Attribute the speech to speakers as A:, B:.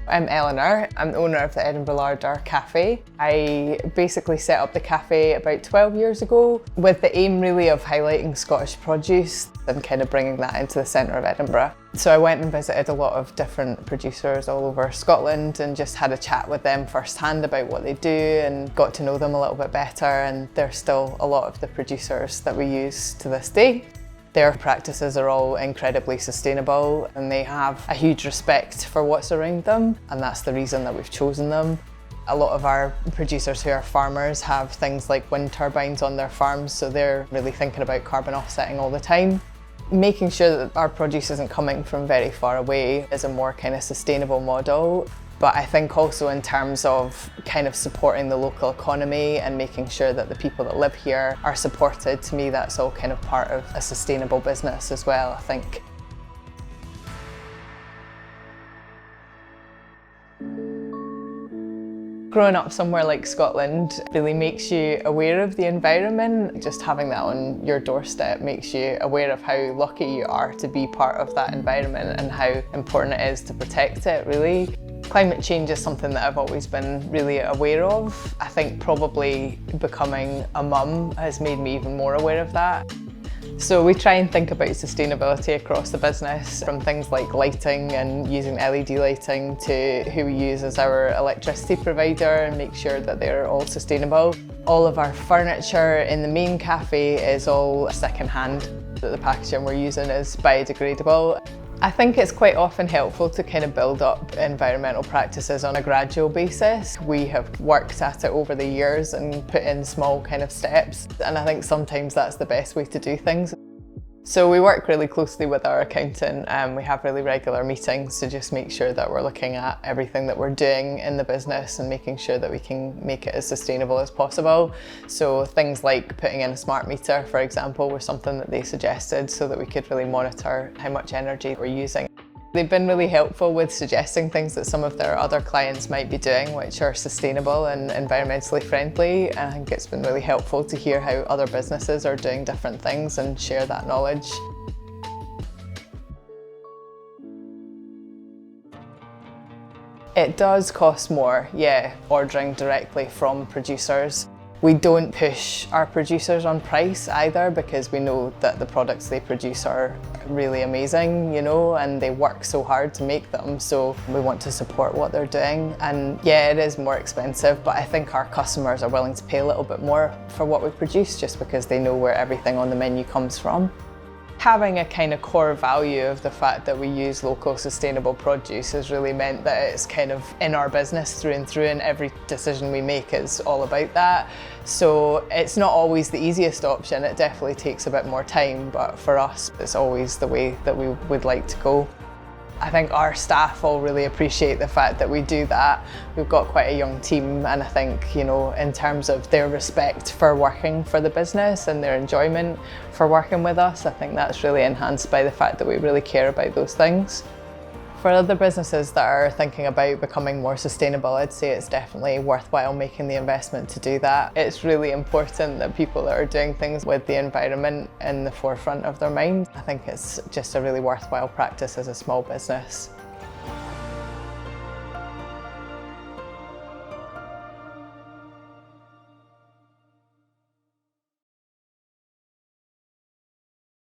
A: I'm Eleanor. I'm the owner of the Edinburgh Larder cafe. I basically set up the cafe about 12 years ago with the aim really of highlighting Scottish produce and kind of bringing that into the centre of Edinburgh. So I went and visited a lot of different producers all over Scotland and just had a chat with them firsthand about what they do and got to know them a little bit better, and they're still a lot of the producers that we use to this day. Their practices are all incredibly sustainable and they have a huge respect for what's around them, and that's the reason that we've chosen them. A lot of our producers who are farmers have things like wind turbines on their farms, so they're really thinking about carbon offsetting all the time. Making sure that our produce isn't coming from very far away is a more kind of sustainable model. But I think also in terms of kind of supporting the local economy and making sure that the people that live here are supported, to me that's all kind of part of a sustainable business as well, I think. Growing up somewhere like Scotland really makes you aware of the environment. Just having that on your doorstep makes you aware of how lucky you are to be part of that environment and how important it is to protect it, really. Climate change is something that I've always been really aware of. I think probably becoming a mum has made me even more aware of that. So we try and think about sustainability across the business, from things like lighting and using LED lighting to who we use as our electricity provider and make sure that they're all sustainable. All of our furniture in the main cafe is all second-hand. The packaging we're using is biodegradable. I think it's quite often helpful to kind of build up environmental practices on a gradual basis. We have worked at it over the years and put in small kind of steps, and I think sometimes that's the best way to do things. So we work really closely with our accountant and we have really regular meetings to just make sure that we're looking at everything that we're doing in the business and making sure that we can make it as sustainable as possible. So things like putting in a smart meter, for example, were something that they suggested so that we could really monitor how much energy we're using. They've been really helpful with suggesting things that some of their other clients might be doing which are sustainable and environmentally friendly. I think it's been really helpful to hear how other businesses are doing different things and share that knowledge. It does cost more, yeah, ordering directly from producers. We don't push our producers on price either, because we know that the products they produce are really amazing, you know, and they work so hard to make them, so we want to support what they're doing. And yeah, it is more expensive, but I think our customers are willing to pay a little bit more for what we produce just because they know where everything on the menu comes from. Having a kind of core value of the fact that we use local sustainable produce has really meant that it's kind of in our business through and through, and every decision we make is all about that. So it's not always the easiest option, it definitely takes a bit more time, but for us it's always the way that we would like to go. I think our staff all really appreciate the fact that we do that. We've got quite a young team, and I think, you know, in terms of their respect for working for the business and their enjoyment for working with us, I think that's really enhanced by the fact that we really care about those things. For other businesses that are thinking about becoming more sustainable, I'd say it's definitely worthwhile making the investment to do that. It's really important that people that are doing things with the environment in the forefront of their mind. I think it's just a really worthwhile practice as a small business.